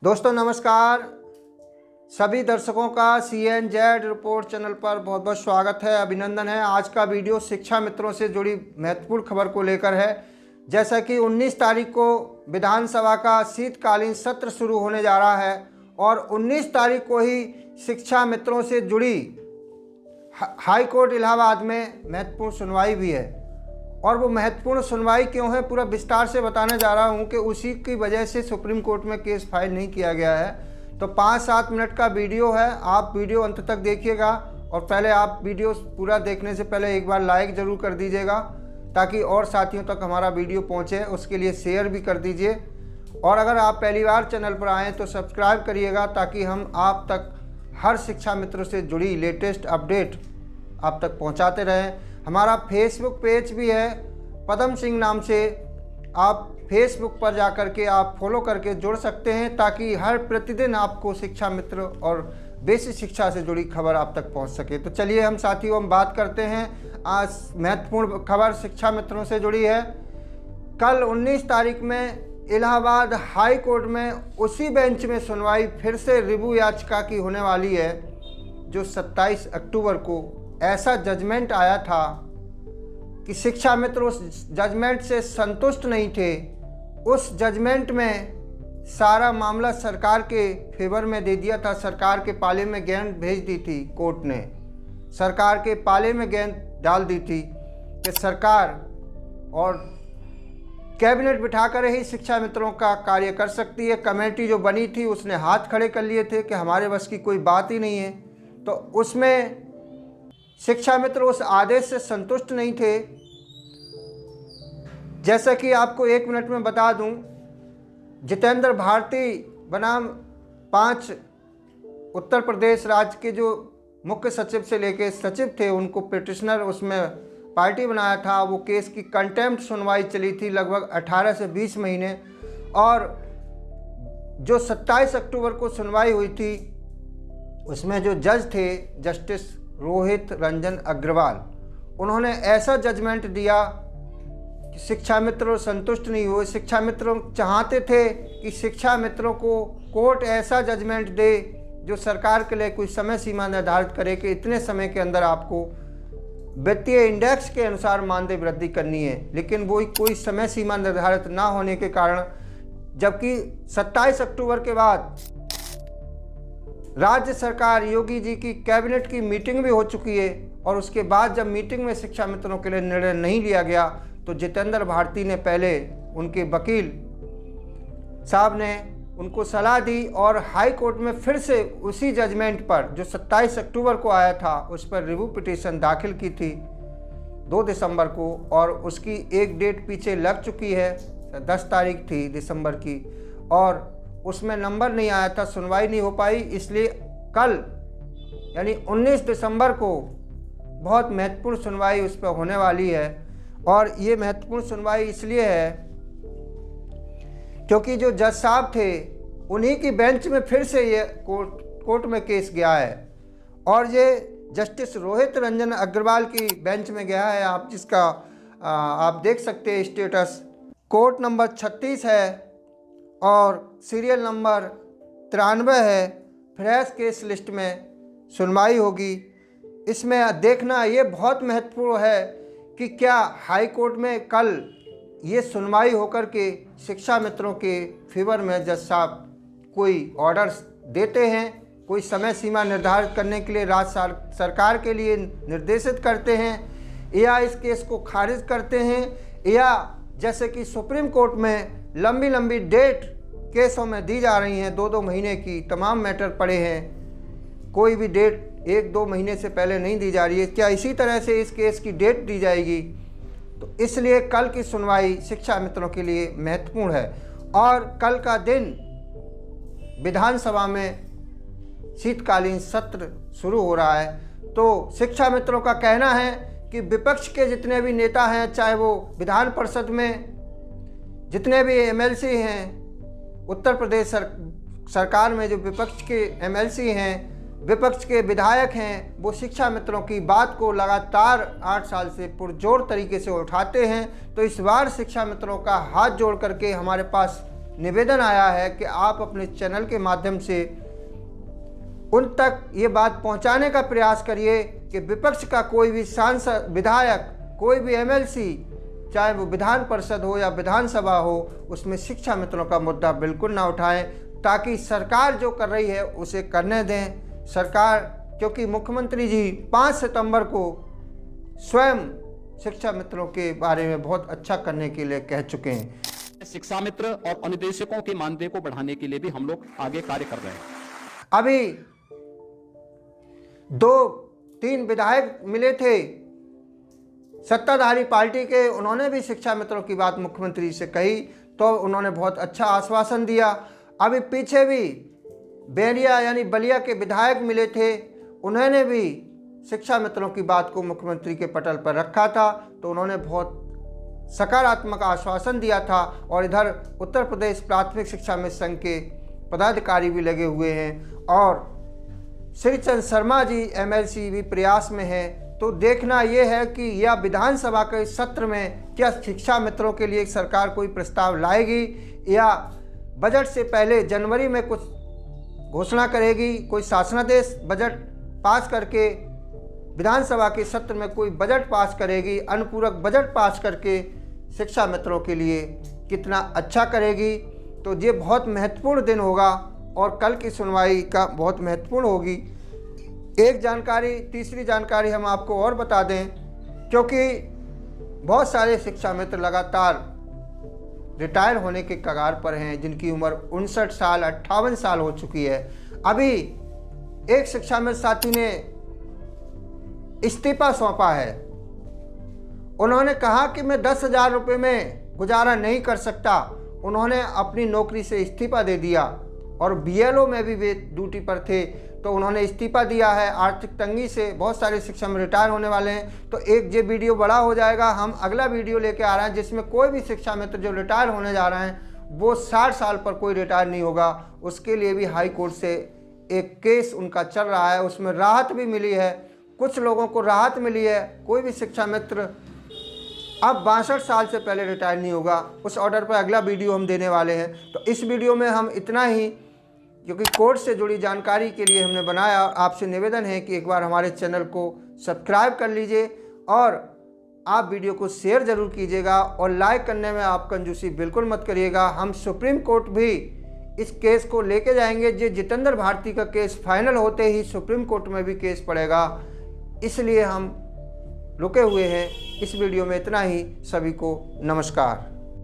दोस्तों नमस्कार। सभी दर्शकों का CNZ रिपोर्ट चैनल पर बहुत बहुत स्वागत है, अभिनंदन है। आज का वीडियो शिक्षा मित्रों से जुड़ी महत्वपूर्ण खबर को लेकर है। जैसा कि 19 तारीख को विधानसभा का शीतकालीन सत्र शुरू होने जा रहा है और 19 तारीख को ही शिक्षा मित्रों से जुड़ी हाई कोर्ट इलाहाबाद में महत्वपूर्ण सुनवाई भी है। और वो महत्वपूर्ण सुनवाई क्यों है पूरा विस्तार से बताने जा रहा हूँ कि उसी की वजह से सुप्रीम कोर्ट में केस फाइल नहीं किया गया है। तो 5-7 मिनट का वीडियो है, आप वीडियो अंत तक देखिएगा। और पहले आप वीडियो पूरा देखने से पहले एक बार लाइक ज़रूर कर दीजिएगा ताकि और साथियों तक हमारा वीडियो पहुँचे, उसके लिए शेयर भी कर दीजिए। और अगर आप पहली बार चैनल पर आएँ तो सब्सक्राइब करिएगा ताकि हम आप तक हर शिक्षा मित्रों से जुड़ी लेटेस्ट अपडेट आप तक पहुँचाते रहें। हमारा फेसबुक पेज भी है पदम सिंह नाम से, आप फेसबुक पर जाकर के आप फॉलो करके जुड़ सकते हैं ताकि हर प्रतिदिन आपको शिक्षा मित्र और बेसिक शिक्षा से जुड़ी खबर आप तक पहुंच सके। तो चलिए हम साथियों हम बात करते हैं। आज महत्वपूर्ण खबर शिक्षा मित्रों से जुड़ी है। कल 19 तारीख में इलाहाबाद हाई कोर्ट में उसी बेंच में सुनवाई फिर से रिव्यू याचिका की होने वाली है। जो 27 अक्टूबर को ऐसा जजमेंट आया था कि शिक्षा मित्र उस जजमेंट से संतुष्ट नहीं थे। उस जजमेंट में सारा मामला सरकार के फेवर में दे दिया था। सरकार के पाले में गेंद भेज दी थी, कोर्ट ने सरकार के पाले में गेंद डाल दी थी कि सरकार और कैबिनेट बिठाकर ही शिक्षा मित्रों का कार्य कर सकती है। कमेटी जो बनी थी उसने हाथ खड़े कर लिए थे कि हमारे बस की कोई बात ही नहीं है। तो उसमें शिक्षा मित्र उस आदेश से संतुष्ट नहीं थे। जैसा कि आपको 1 मिनट में बता दूं, जितेंद्र भारती बनाम 5 उत्तर प्रदेश राज्य के जो मुख्य सचिव से लेके सचिव थे उनको पिटिशनर उसमें पार्टी बनाया था। वो केस की कंटेम्प्ट सुनवाई चली थी लगभग 18 से 20 महीने। और जो 27 अक्टूबर को सुनवाई हुई थी उसमें जो जज थे जस्टिस रोहित रंजन अग्रवाल, उन्होंने ऐसा जजमेंट दिया कि शिक्षा मित्र संतुष्ट नहीं हुए। शिक्षा मित्र चाहते थे कि शिक्षा मित्रों को कोर्ट ऐसा जजमेंट दे जो सरकार के लिए कोई समय सीमा निर्धारित करे कि इतने समय के अंदर आपको वित्तीय इंडेक्स के अनुसार मानदेय वृद्धि करनी है। लेकिन वो कोई समय सीमा निर्धारित ना होने के कारण, जबकि 27 अक्टूबर के बाद राज्य सरकार योगी जी की कैबिनेट की मीटिंग भी हो चुकी है और उसके बाद जब मीटिंग में शिक्षा मित्रों के लिए निर्णय नहीं लिया गया तो जितेंद्र भारती ने पहले उनके वकील साहब ने उनको सलाह दी और हाई कोर्ट में फिर से उसी जजमेंट पर जो 27 अक्टूबर को आया था उस पर रिव्यू पिटीशन दाखिल की थी 2 दिसंबर को। और उसकी एक डेट पीछे लग चुकी है, 10 तारीख थी दिसंबर की, और उसमें नंबर नहीं आया था, सुनवाई नहीं हो पाई। इसलिए कल यानी 19 दिसंबर को बहुत महत्वपूर्ण सुनवाई उस पर होने वाली है। और ये महत्वपूर्ण सुनवाई इसलिए है क्योंकि जो जज साहब थे उन्हीं की बेंच में फिर से ये कोर्ट में केस गया है और ये जस्टिस रोहित रंजन अग्रवाल की बेंच में गया है। आप जिसका आप देख सकते हैं स्टेटस कोर्ट नंबर 36 है और सीरियल नंबर 93 है। फ्रेश केस लिस्ट में सुनवाई होगी। इसमें देखना ये बहुत महत्वपूर्ण है कि क्या हाई कोर्ट में कल ये सुनवाई होकर के शिक्षा मित्रों के फेवर में जज साहब कोई ऑर्डर्स देते हैं, कोई समय सीमा निर्धारित करने के लिए राज्य सरकार के लिए निर्देशित करते हैं, या इस केस को खारिज करते हैं, या जैसे कि सुप्रीम कोर्ट में लंबी लंबी डेट केसों में दी जा रही हैं, 2-2 महीने की तमाम मैटर पड़े हैं, कोई भी डेट 1-2 महीने से पहले नहीं दी जा रही है। क्या इसी तरह से इस केस की डेट दी जाएगी? तो इसलिए कल की सुनवाई शिक्षा मित्रों के लिए महत्वपूर्ण है। और कल का दिन विधानसभा में शीतकालीन सत्र शुरू हो रहा है। तो शिक्षा मित्रों का कहना है कि विपक्ष के जितने भी नेता हैं, चाहे वो विधान परिषद में जितने भी MLC हैं, उत्तर प्रदेश सरकार में जो विपक्ष के MLC हैं, विपक्ष के विधायक हैं, वो शिक्षा मित्रों की बात को लगातार 8 साल से पुरजोर तरीके से उठाते हैं। तो इस बार शिक्षा मित्रों का हाथ जोड़ करके हमारे पास निवेदन आया है कि आप अपने चैनल के माध्यम से उन तक ये बात पहुंचाने का प्रयास करिए कि विपक्ष का कोई भी सांसद, विधायक, कोई भी एमएलसी, चाहे वो विधान परिषद हो या विधानसभा हो, उसमें शिक्षा मित्रों का मुद्दा बिल्कुल ना उठाएं, ताकि सरकार जो कर रही है उसे करने दें। सरकार, क्योंकि मुख्यमंत्री जी 5 सितंबर को स्वयं शिक्षा मित्रों के बारे में बहुत अच्छा करने के लिए कह चुके हैं। शिक्षा मित्र और अनुदेशकों के मानदेय को बढ़ाने के लिए भी हम लोग आगे कार्य कर रहे हैं। अभी 2-3 विधायक मिले थे सत्ताधारी पार्टी के, उन्होंने भी शिक्षा मित्रों की बात मुख्यमंत्री से कही तो उन्होंने बहुत अच्छा आश्वासन दिया। अभी पीछे भी बैरिया यानी बलिया के विधायक मिले थे, उन्होंने भी शिक्षा मित्रों की बात को मुख्यमंत्री के पटल पर रखा था, तो उन्होंने बहुत सकारात्मक आश्वासन दिया था। और इधर उत्तर प्रदेश प्राथमिक शिक्षा मित्र संघ के पदाधिकारी भी लगे हुए हैं और श्रीचंद शर्मा जी एमएलसी भी प्रयास में है। तो देखना ये है कि यह विधानसभा के सत्र में क्या शिक्षा मित्रों के लिए सरकार कोई प्रस्ताव लाएगी या बजट से पहले जनवरी में कुछ घोषणा करेगी, कोई शासनादेश बजट पास करके विधानसभा के सत्र में कोई बजट पास करेगी, अनुपूरक बजट पास करके शिक्षा मित्रों के लिए कितना अच्छा करेगी। तो ये बहुत महत्वपूर्ण दिन होगा और कल की सुनवाई का बहुत महत्वपूर्ण होगी। एक जानकारी, तीसरी जानकारी हम आपको और बता दें, क्योंकि बहुत सारे शिक्षा मित्र लगातार रिटायर होने के कगार पर हैं, जिनकी उम्र 59 साल 58 साल हो चुकी है। अभी एक शिक्षा मित्र साथी ने इस्तीफा सौंपा है। उन्होंने कहा कि मैं 10,000 रुपये में गुजारा नहीं कर सकता। उन्होंने अपनी नौकरी से इस्तीफा दे दिया और बीएलओ में भी वे ड्यूटी पर थे, तो उन्होंने इस्तीफा दिया है। आर्थिक तंगी से बहुत सारे शिक्षा में रिटायर होने वाले हैं। तो एक ये वीडियो बड़ा हो जाएगा, हम अगला वीडियो लेके आ रहे हैं जिसमें कोई भी शिक्षा मित्र जो रिटायर होने जा रहे हैं वो 60 साल पर कोई रिटायर नहीं होगा। उसके लिए भी हाई कोर्ट से एक केस उनका चल रहा है, उसमें राहत भी मिली है, कुछ लोगों को राहत मिली है। कोई भी शिक्षा मित्र अब 62 साल से पहले रिटायर नहीं होगा। उस ऑर्डर पर अगला वीडियो हम देने वाले हैं। तो इस वीडियो में हम इतना ही, क्योंकि कोर्ट से जुड़ी जानकारी के लिए हमने बनाया। आपसे निवेदन है कि एक बार हमारे चैनल को सब्सक्राइब कर लीजिए और आप वीडियो को शेयर ज़रूर कीजिएगा और लाइक करने में आप कंजूसी बिल्कुल मत करिएगा। हम सुप्रीम कोर्ट भी इस केस को लेके जाएंगे। जो जितेंद्र भारती का केस फाइनल होते ही सुप्रीम कोर्ट में भी केस पड़ेगा, इसलिए हम रुके हुए हैं। इस वीडियो में इतना ही। सभी को नमस्कार।